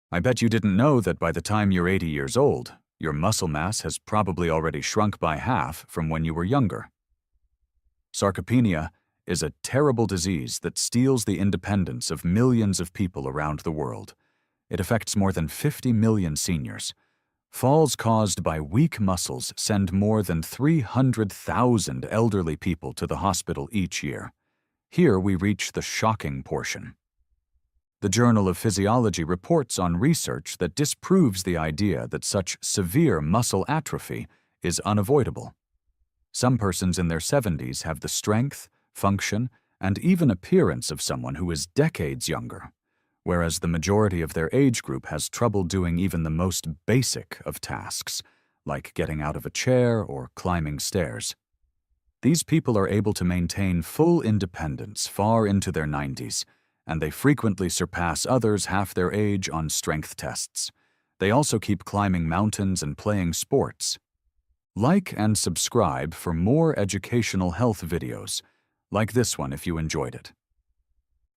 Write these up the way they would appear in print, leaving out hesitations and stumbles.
I bet you didn't know that by the time you're 80 years old, your muscle mass has probably already shrunk by half from when you were younger. Sarcopenia is a terrible disease that steals the independence of millions of people around the world. It affects more than 50 million seniors. Falls caused by weak muscles send more than 300,000 elderly people to the hospital each year. Here we reach the shocking portion. The Journal of Physiology reports on research that disproves the idea that such severe muscle atrophy is unavoidable. Some persons in their 70s have the strength, function, and even appearance of someone who is decades younger, whereas the majority of their age group has trouble doing even the most basic of tasks, like getting out of a chair or climbing stairs. These people are able to maintain full independence far into their 90s, and they frequently surpass others half their age on strength tests. They also keep climbing mountains and playing sports. Like and subscribe for more educational health videos, like this one if you enjoyed it.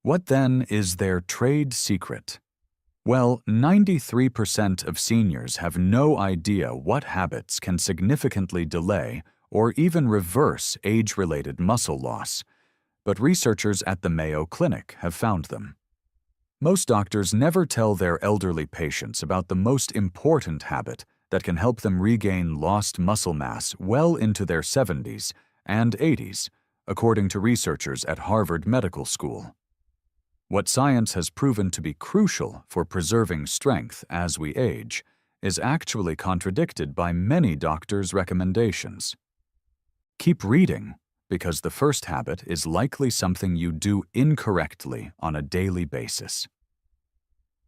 What then is their trade secret? Well, 93% of seniors have no idea what habits can significantly delay or even reverse age-related muscle loss, but researchers at the Mayo Clinic have found them. Most doctors never tell their elderly patients about the most important habit that can help them regain lost muscle mass well into their 70s and 80s, according to researchers at Harvard Medical School. What science has proven to be crucial for preserving strength as we age is actually contradicted by many doctors' recommendations. Keep reading, because the first habit is likely something you do incorrectly on a daily basis.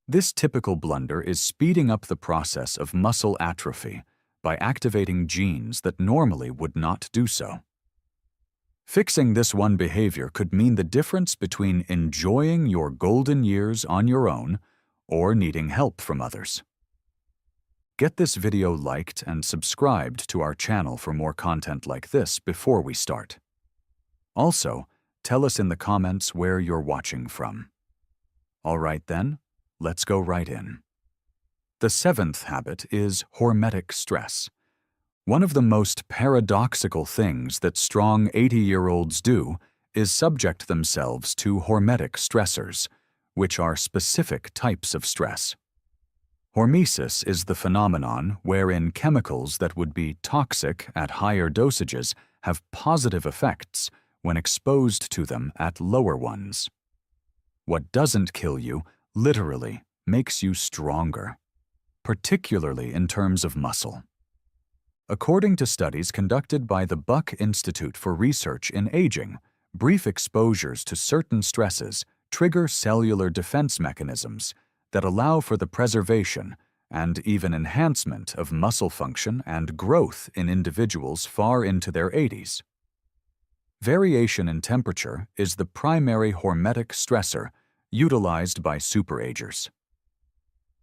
This typical blunder is speeding up the process of muscle atrophy by activating genes that normally would not do so. Fixing this one behavior could mean the difference between enjoying your golden years on your own or needing help from others. Get this video liked and subscribed to our channel for more content like this before we start. Also, tell us in the comments where you're watching from. All right then, let's go right in. The seventh habit is hormetic stress. One of the most paradoxical things that strong 80-year-olds do is subject themselves to hormetic stressors, which are specific types of stress. Hormesis is the phenomenon wherein chemicals that would be toxic at higher dosages have positive effects when exposed to them at lower ones. What doesn't kill you literally makes you stronger, particularly in terms of muscle. According to studies conducted by the Buck Institute for Research in Aging, brief exposures to certain stresses trigger cellular defense mechanisms that allow for the preservation and even enhancement of muscle function and growth in individuals far into their 80s. Variation in temperature is the primary hormetic stressor utilized by superagers.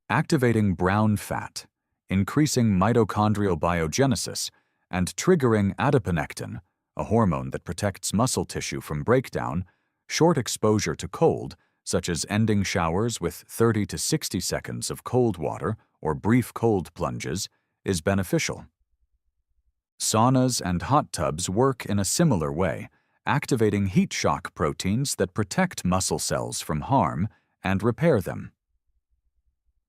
Activating brown fat, increasing mitochondrial biogenesis, and triggering adiponectin, a hormone that protects muscle tissue from breakdown, short exposure to cold, such as ending showers with 30 to 60 seconds of cold water or brief cold plunges, is beneficial. Saunas and hot tubs work in a similar way, activating heat shock proteins that protect muscle cells from harm and repair them.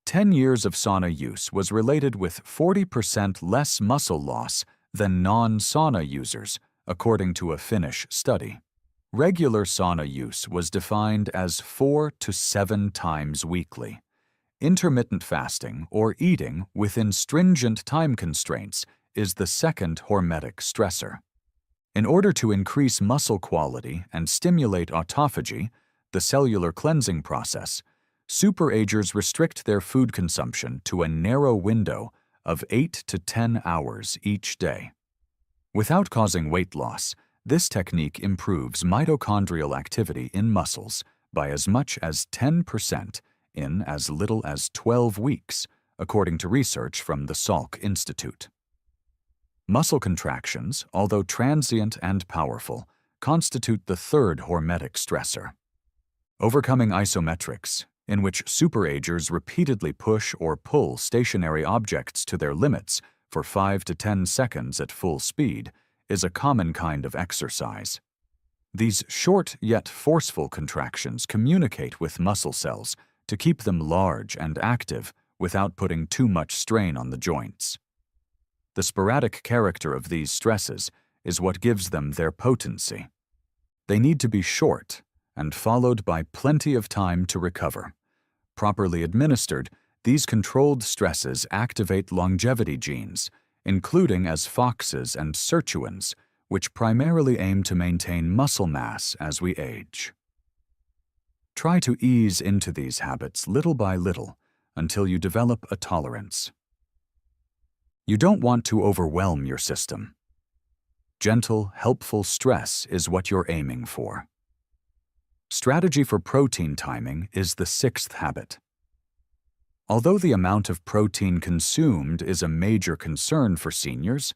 10 years of sauna use was related with 40% less muscle loss than non-sauna users, according to a Finnish study. Regular sauna use was defined as 4 to 7 times weekly. Intermittent fasting or eating within stringent time constraints is the second hormetic stressor. In order to increase muscle quality and stimulate autophagy, the cellular cleansing process, superagers restrict their food consumption to a narrow window of 8 to 10 hours each day. Without causing weight loss, this technique improves mitochondrial activity in muscles by as much as 10% in as little as 12 weeks, according to research from the Salk Institute. Muscle contractions, although transient and powerful, constitute the third hormetic stressor. Overcoming isometrics, in which superagers repeatedly push or pull stationary objects to their limits for 5 to 10 seconds at full speed, is a common kind of exercise. These short yet forceful contractions communicate with muscle cells to keep them large and active without putting too much strain on the joints. The sporadic character of these stresses is what gives them their potency. They need to be short and followed by plenty of time to recover. Properly administered, these controlled stresses activate longevity genes, including as FOXes and sirtuins, which primarily aim to maintain muscle mass as we age. Try to ease into these habits little by little until you develop a tolerance. You don't want to overwhelm your system. Gentle, helpful stress is what you're aiming for. Strategy for protein timing is the sixth habit. Although the amount of protein consumed is a major concern for seniors,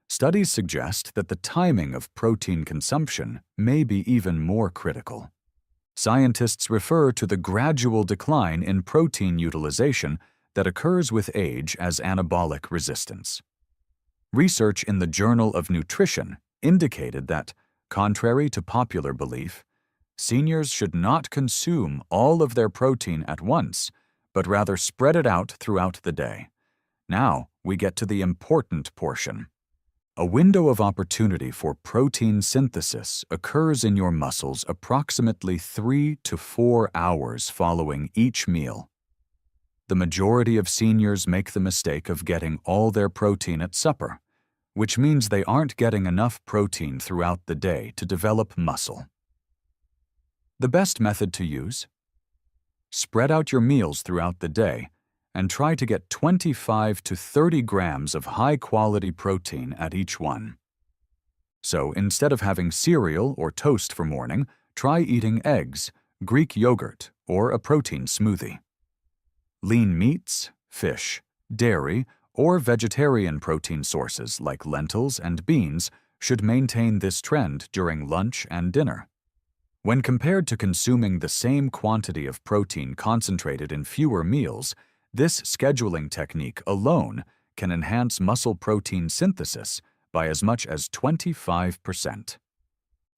studies suggest that the timing of protein consumption may be even more critical. Scientists refer to the gradual decline in protein utilization that occurs with age as anabolic resistance. Research in the Journal of Nutrition indicated that, contrary to popular belief, seniors should not consume all of their protein at once, but rather spread it out throughout the day. Now we get to the important portion. A window of opportunity for protein synthesis occurs in your muscles approximately 3 to 4 hours following each meal. The majority of seniors make the mistake of getting all their protein at supper, which means they aren't getting enough protein throughout the day to develop muscle. The best method to use? Spread out your meals throughout the day and try to get 25 to 30 grams of high-quality protein at each one. So instead of having cereal or toast for morning, try eating eggs, Greek yogurt, or a protein smoothie. Lean meats, fish, dairy, or vegetarian protein sources like lentils and beans should maintain this trend during lunch and dinner. When compared to consuming the same quantity of protein concentrated in fewer meals, this scheduling technique alone can enhance muscle protein synthesis by as much as 25%.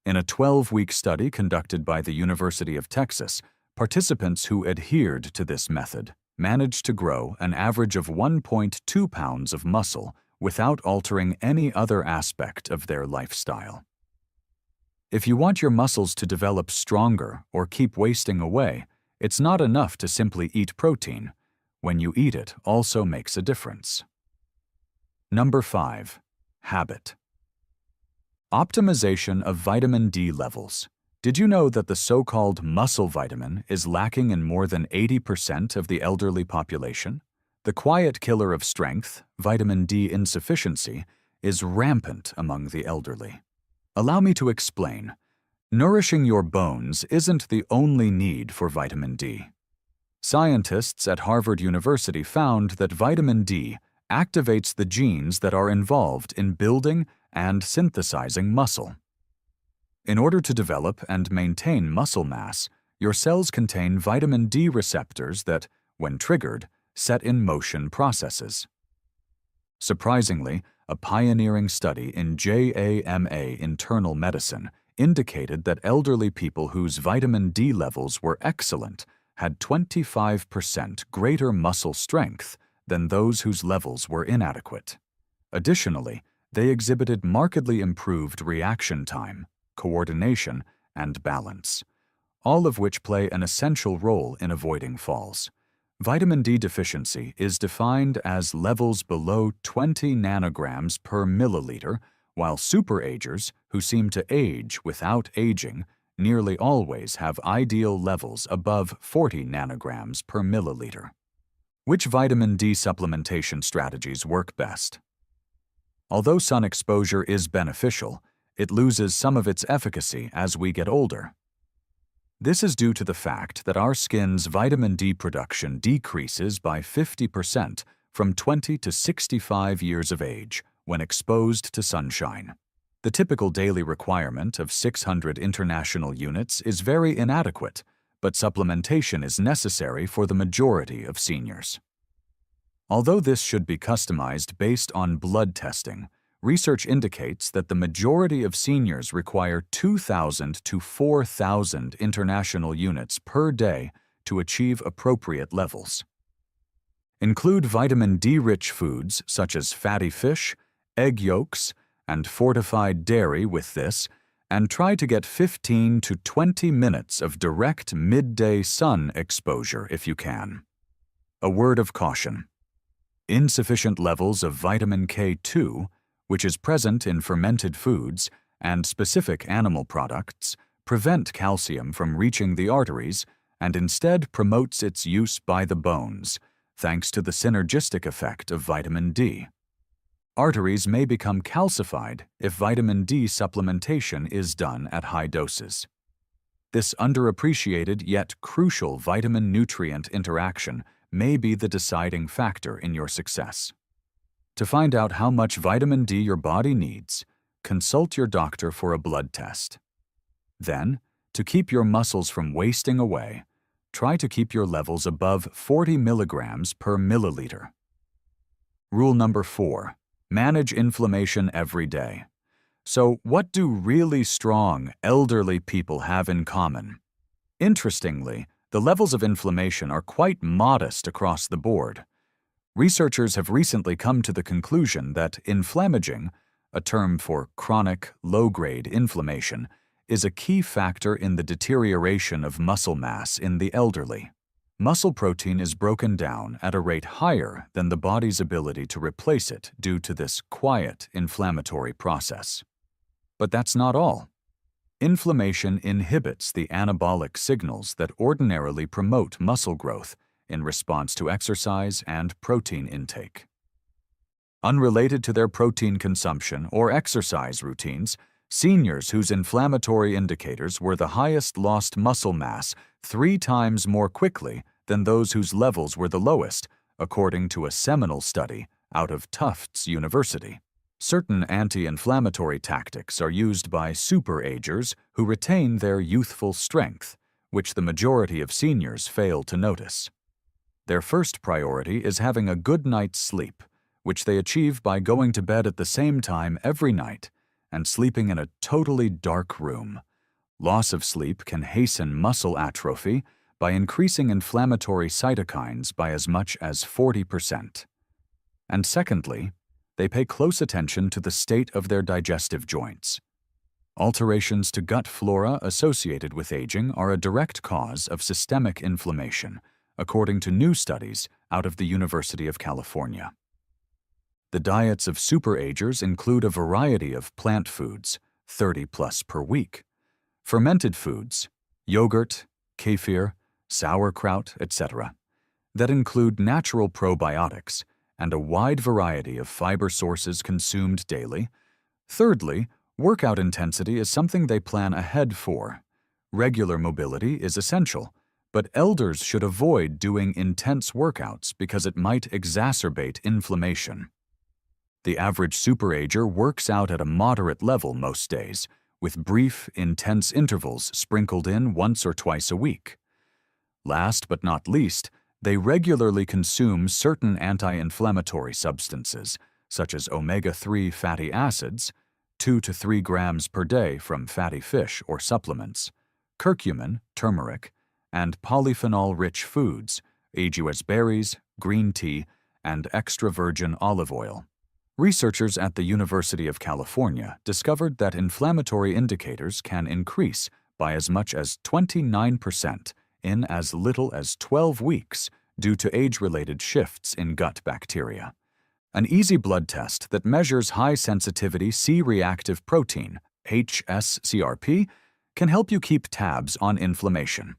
In a 12-week study conducted by the University of Texas, participants who adhered to this method managed to grow an average of 1.2 pounds of muscle without altering any other aspect of their lifestyle. If you want your muscles to develop stronger or keep wasting away, it's not enough to simply eat protein. When you eat it also makes a difference. Number 5. Habit. Optimization of vitamin D levels. Did you know that the so-called muscle vitamin is lacking in more than 80% of the elderly population? The quiet killer of strength, vitamin D insufficiency, is rampant among the elderly. Allow me to explain. Nourishing your bones isn't the only need for vitamin D. Scientists at Harvard University found that vitamin D activates the genes that are involved in building and synthesizing muscle. In order to develop and maintain muscle mass, your cells contain vitamin D receptors that, when triggered, set in motion processes. Surprisingly, a pioneering study in JAMA Internal Medicine indicated that elderly people whose vitamin D levels were excellent had 25% greater muscle strength than those whose levels were inadequate. Additionally, they exhibited markedly improved reaction time, coordination, and balance, all of which play an essential role in avoiding falls. Vitamin D deficiency is defined as levels below 20 nanograms per milliliter, while superagers, who seem to age without aging, nearly always have ideal levels above 40 nanograms per milliliter. Which vitamin D supplementation strategies work best? Although sun exposure is beneficial, it loses some of its efficacy as we get older. This is due to the fact that our skin's vitamin D production decreases by 50% from 20 to 65 years of age when exposed to sunshine. The typical daily requirement of 600 international units is very inadequate, but supplementation is necessary for the majority of seniors. Although this should be customized based on blood testing, research indicates that the majority of seniors require 2,000 to 4,000 international units per day to achieve appropriate levels. Include vitamin D-rich foods such as fatty fish, egg yolks, and fortified dairy with this, and try to get 15 to 20 minutes of direct midday sun exposure if you can. A word of caution. Insufficient levels of vitamin K2, which is present in fermented foods and specific animal products, prevent calcium from reaching the arteries and instead promotes its use by the bones, thanks to the synergistic effect of vitamin D. Arteries may become calcified if vitamin D supplementation is done at high doses. This underappreciated yet crucial vitamin-nutrient interaction may be the deciding factor in your success. To find out how much vitamin D your body needs, consult your doctor for a blood test. Then, to keep your muscles from wasting away, try to keep your levels above 40 milligrams per milliliter. Rule number 4. Manage inflammation every day. So, what do really strong, elderly people have in common? Interestingly, the levels of inflammation are quite modest across the board. Researchers have recently come to the conclusion that inflammaging, a term for chronic, low-grade inflammation, is a key factor in the deterioration of muscle mass in the elderly. Muscle protein is broken down at a rate higher than the body's ability to replace it due to this quiet inflammatory process. But that's not all. Inflammation inhibits the anabolic signals that ordinarily promote muscle growth in response to exercise and protein intake. Unrelated to their protein consumption or exercise routines, seniors whose inflammatory indicators were the highest lost muscle mass 3 times more quickly than those whose levels were the lowest, according to a seminal study out of Tufts University. Certain anti-inflammatory tactics are used by superagers who retain their youthful strength, which the majority of seniors fail to notice. Their first priority is having a good night's sleep, which they achieve by going to bed at the same time every night and sleeping in a totally dark room. Loss of sleep can hasten muscle atrophy by increasing inflammatory cytokines by as much as 40%. And secondly, they pay close attention to the state of their digestive joints. Alterations to gut flora associated with aging are a direct cause of systemic inflammation, according to new studies out of the University of California. The diets of superagers include a variety of plant foods, 30 plus per week, fermented foods, yogurt, kefir, sauerkraut, etc., that include natural probiotics, and a wide variety of fiber sources consumed daily. Thirdly, workout intensity is something they plan ahead for. Regular mobility is essential, but elders should avoid doing intense workouts because it might exacerbate inflammation. The average superager works out at a moderate level most days, with brief, intense intervals sprinkled in once or twice a week. Last but not least, they regularly consume certain anti-inflammatory substances, such as omega-3 fatty acids, 2 to 3 grams per day from fatty fish or supplements, curcumin, turmeric, and polyphenol-rich foods, aguas berries, green tea, and extra virgin olive oil. Researchers at the University of California discovered that inflammatory indicators can increase by as much as 29% in as little as 12 weeks due to age-related shifts in gut bacteria. An easy blood test that measures high-sensitivity C-reactive protein, HSCRP, can help you keep tabs on inflammation.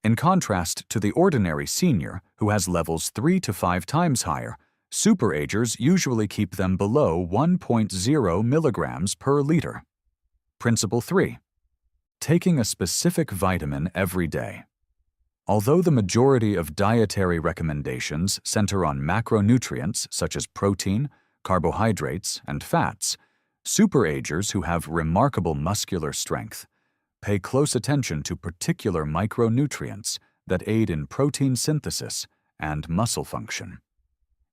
In contrast to the ordinary senior, who has levels 3 to 5 times higher, superagers usually keep them below 1.0 milligrams per liter. Principle 3. Taking a specific vitamin every day. Although the majority of dietary recommendations center on macronutrients such as protein, carbohydrates, and fats, superagers who have remarkable muscular strength, Pay close attention to particular micronutrients that aid in protein synthesis and muscle function.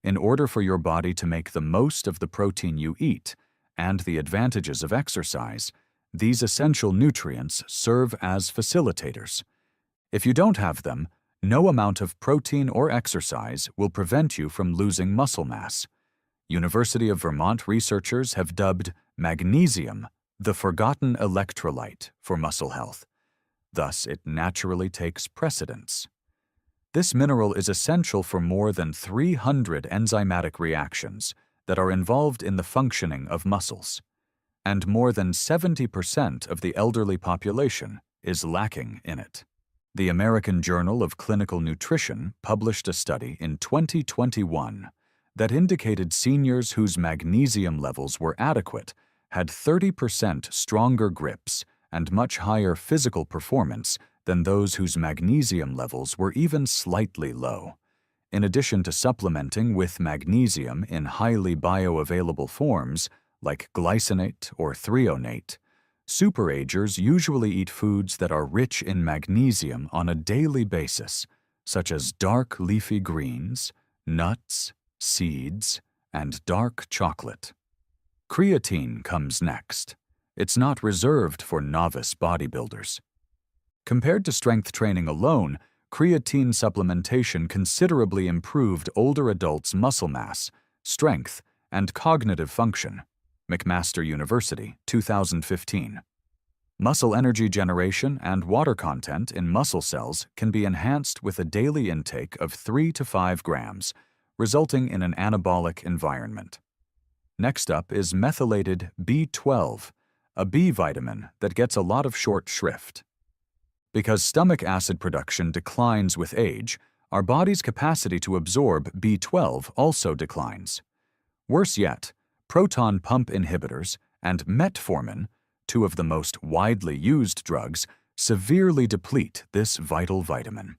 In order for your body to make the most of the protein you eat and the advantages of exercise, these essential nutrients serve as facilitators. If you don't have them, no amount of protein or exercise will prevent you from losing muscle mass. University of Vermont researchers have dubbed magnesium the forgotten electrolyte for muscle health. Thus, it naturally takes precedence. This mineral is essential for more than 300 enzymatic reactions that are involved in the functioning of muscles, and more than 70% of the elderly population is lacking in it. The American Journal of Clinical Nutrition published a study in 2021 that indicated seniors whose magnesium levels were adequate had 30% stronger grips and much higher physical performance than those whose magnesium levels were even slightly low. In addition to supplementing with magnesium in highly bioavailable forms like glycinate or threonate, superagers usually eat foods that are rich in magnesium on a daily basis, such as dark leafy greens, nuts, seeds, and dark chocolate. Creatine comes next. It's not reserved for novice bodybuilders. Compared to strength training alone, creatine supplementation considerably improved older adults' muscle mass, strength, and cognitive function. McMaster University, 2015. Muscle energy generation and water content in muscle cells can be enhanced with a daily intake of 3 to 5 grams, resulting in an anabolic environment. Next up is methylated B12, a B vitamin that gets a lot of short shrift. Because stomach acid production declines with age, our body's capacity to absorb B12 also declines. Worse yet, proton pump inhibitors and metformin, two of the most widely used drugs, severely deplete this vital vitamin.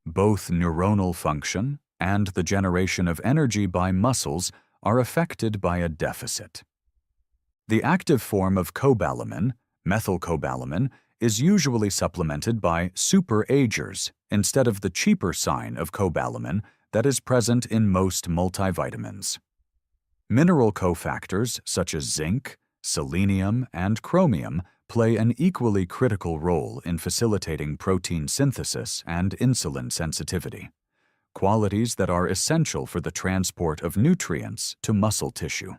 Both neuronal function and the generation of energy by muscles are affected by a deficit. The active form of cobalamin, methylcobalamin, is usually supplemented by superagers instead of the cheaper sign of cobalamin that is present in most multivitamins. Mineral cofactors such as zinc, selenium, and chromium play an equally critical role in facilitating protein synthesis and insulin sensitivity, qualities that are essential for the transport of nutrients to muscle tissue.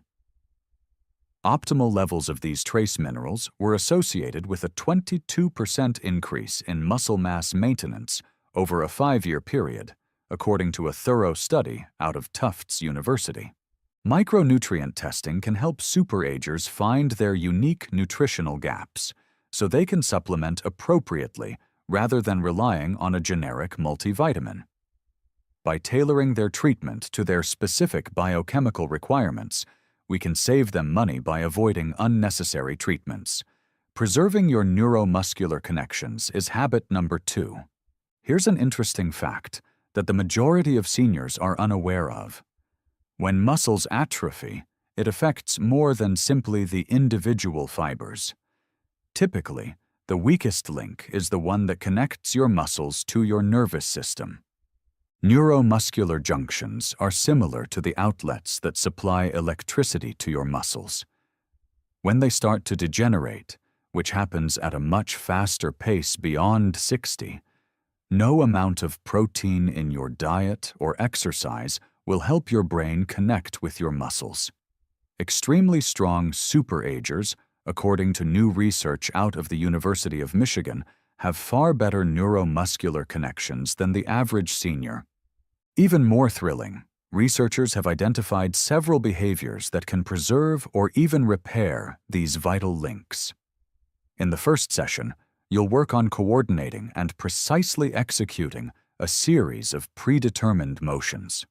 Optimal levels of these trace minerals were associated with a 22% increase in muscle mass maintenance over a 5-year period, according to a thorough study out of Tufts University. Micronutrient testing can help superagers find their unique nutritional gaps, so they can supplement appropriately rather than relying on a generic multivitamin. By tailoring their treatment to their specific biochemical requirements, we can save them money by avoiding unnecessary treatments. Preserving your neuromuscular connections is habit number 2. Here's an interesting fact that the majority of seniors are unaware of. When muscles atrophy, it affects more than simply the individual fibers. Typically, the weakest link is the one that connects your muscles to your nervous system. Neuromuscular junctions are similar to the outlets that supply electricity to your muscles. When they start to degenerate, which happens at a much faster pace beyond 60, no amount of protein in your diet or exercise will help your brain connect with your muscles. Extremely strong superagers, according to new research out of the University of Michigan, have far better neuromuscular connections than the average senior. Even more thrilling, researchers have identified several behaviors that can preserve or even repair these vital links. In the first session, you'll work on coordinating and precisely executing a series of predetermined motions.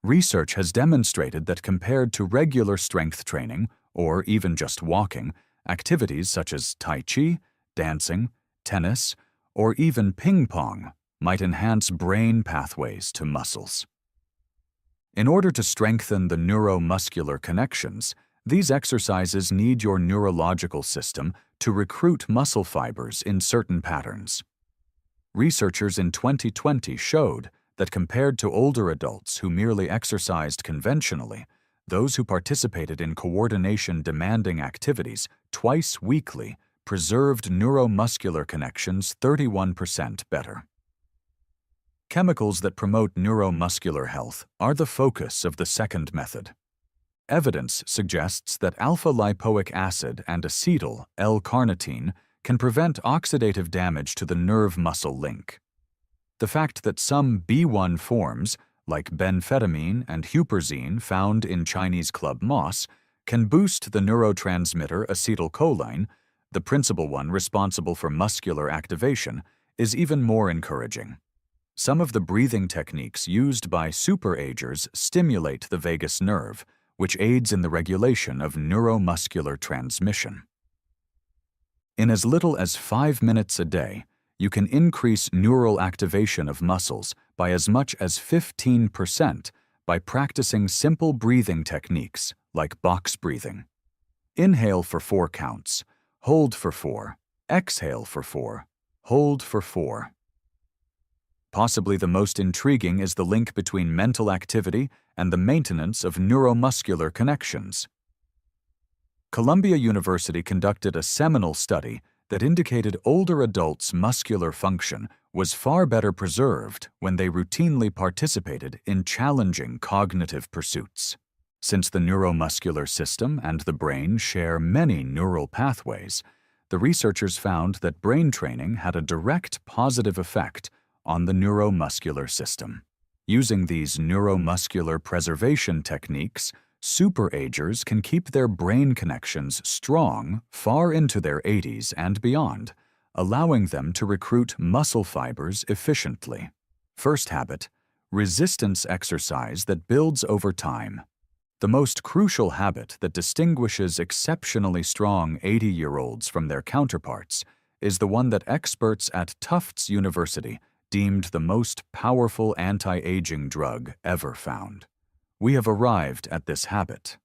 Research has demonstrated that compared to regular strength training, or even just walking, activities such as Tai Chi, dancing, tennis, or even ping pong might enhance brain pathways to muscles. In order to strengthen the neuromuscular connections, these exercises need your neurological system to recruit muscle fibers in certain patterns. Researchers in 2020 showed that compared to older adults who merely exercised conventionally, those who participated in coordination-demanding activities twice weekly preserved neuromuscular connections 31% better. Chemicals that promote neuromuscular health are the focus of the second method. Evidence suggests that alpha-lipoic acid and acetyl L-carnitine can prevent oxidative damage to the nerve-muscle link. The fact that some B1 forms, like benphetamine and huperzine found in Chinese club moss, can boost the neurotransmitter acetylcholine, the principal one responsible for muscular activation, is even more encouraging. Some of the breathing techniques used by superagers stimulate the vagus nerve, which aids in the regulation of neuromuscular transmission. In as little as 5 minutes a day, you can increase neural activation of muscles by as much as 15% by practicing simple breathing techniques like box breathing. Inhale for 4 counts, hold for 4, exhale for 4, hold for 4. Possibly the most intriguing is the link between mental activity and the maintenance of neuromuscular connections. Columbia University conducted a seminal study that indicated older adults' muscular function was far better preserved when they routinely participated in challenging cognitive pursuits. Since the neuromuscular system and the brain share many neural pathways, the researchers found that brain training had a direct positive effect on the neuromuscular system. Using these neuromuscular preservation techniques, superagers can keep their brain connections strong far into their 80s and beyond, allowing them to recruit muscle fibers efficiently. First habit: resistance exercise that builds over time. The most crucial habit that distinguishes exceptionally strong 80-year-olds from their counterparts is the one that experts at Tufts University deemed the most powerful anti-aging drug ever found. We have arrived at this habit: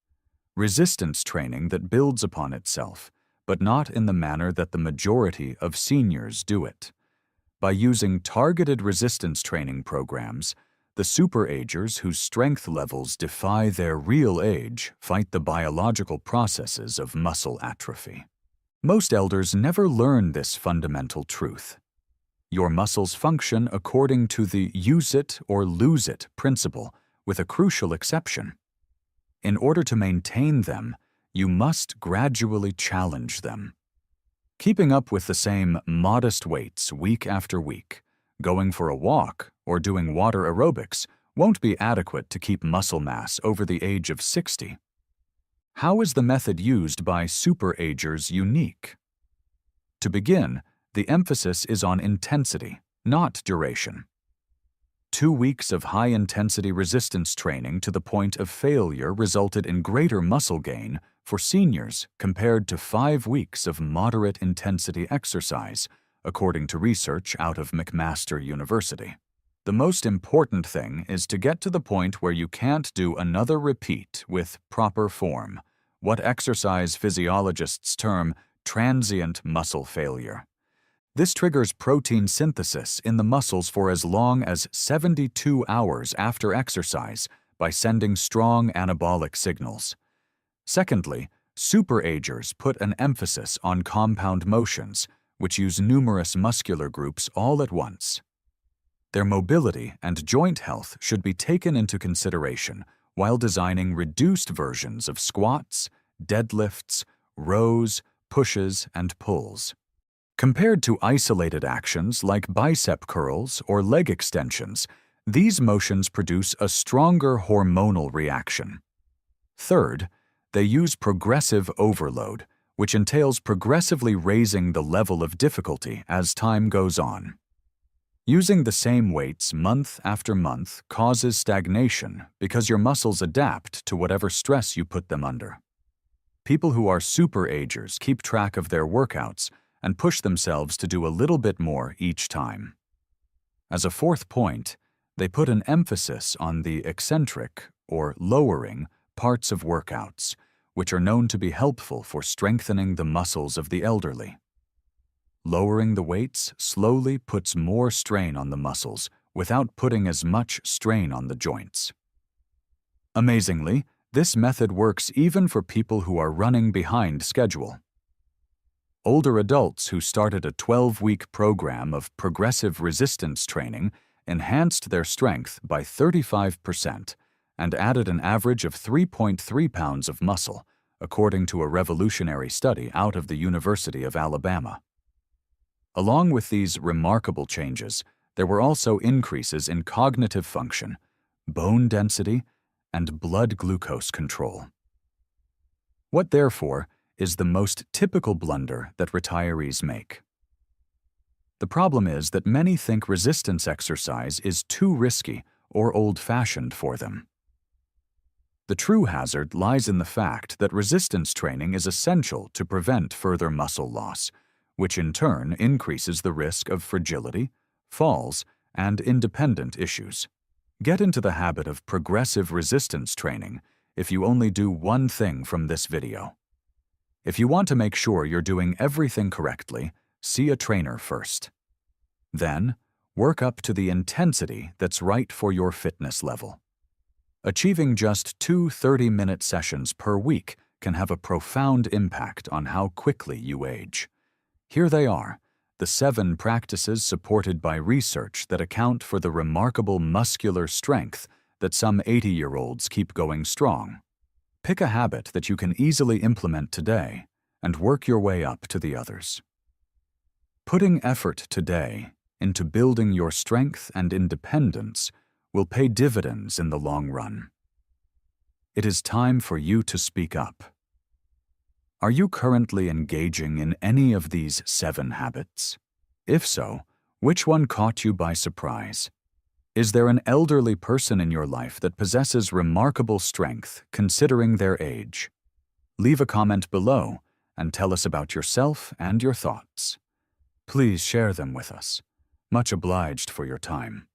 resistance training that builds upon itself, but not in the manner that the majority of seniors do it. By using targeted resistance training programs, the superagers whose strength levels defy their real age fight the biological processes of muscle atrophy. Most elders never learn this fundamental truth. Your muscles function according to the use it or lose it principle, with a crucial exception. In order to maintain them, you must gradually challenge them. Keeping up with the same modest weights week after week, going for a walk, or doing water aerobics won't be adequate to keep muscle mass over the age of 60. How is the method used by superagers unique? To begin, the emphasis is on intensity, not duration. 2 weeks of high-intensity resistance training to the point of failure resulted in greater muscle gain for seniors compared to 5 weeks of moderate-intensity exercise, according to research out of McMaster University. The most important thing is to get to the point where you can't do another repeat with proper form, what exercise physiologists term transient muscle failure. This triggers protein synthesis in the muscles for as long as 72 hours after exercise by sending strong anabolic signals. Secondly, superagers put an emphasis on compound motions, which use numerous muscular groups all at once. Their mobility and joint health should be taken into consideration while designing reduced versions of squats, deadlifts, rows, pushes, and pulls. Compared to isolated actions like bicep curls or leg extensions, these motions produce a stronger hormonal reaction. Third, they use progressive overload, which entails progressively raising the level of difficulty as time goes on. Using the same weights month after month causes stagnation because your muscles adapt to whatever stress you put them under. People who are superagers keep track of their workouts and push themselves to do a little bit more each time. As a fourth point, they put an emphasis on the eccentric, or lowering, parts of workouts, which are known to be helpful for strengthening the muscles of the elderly. Lowering the weights slowly puts more strain on the muscles without putting as much strain on the joints. Amazingly, this method works even for people who are running behind schedule. Older adults who started a 12-week program of progressive resistance training enhanced their strength by 35% and added an average of 3.3 pounds of muscle, according to a revolutionary study out of the University of Alabama. Along with these remarkable changes, there were also increases in cognitive function, bone density, and blood glucose control. What, therefore, is the most typical blunder that retirees make? The problem is that many think resistance exercise is too risky or old-fashioned for them. The true hazard lies in the fact that resistance training is essential to prevent further muscle loss, which in turn increases the risk of fragility, falls, and independent issues. Get into the habit of progressive resistance training if you only do one thing from this video. If you want to make sure you're doing everything correctly, see a trainer first. Then, work up to the intensity that's right for your fitness level. Achieving just 2 30-minute sessions per week can have a profound impact on how quickly you age. Here they are, the 7 practices supported by research that account for the remarkable muscular strength that some 80-year-olds keep going strong. Pick a habit that you can easily implement today and work your way up to the others. Putting effort today into building your strength and independence will pay dividends in the long run. It is time for you to speak up. Are you currently engaging in any of these 7 habits? If so, which one caught you by surprise? Is there an elderly person in your life that possesses remarkable strength considering their age? Leave a comment below and tell us about yourself and your thoughts. Please share them with us. Much obliged for your time.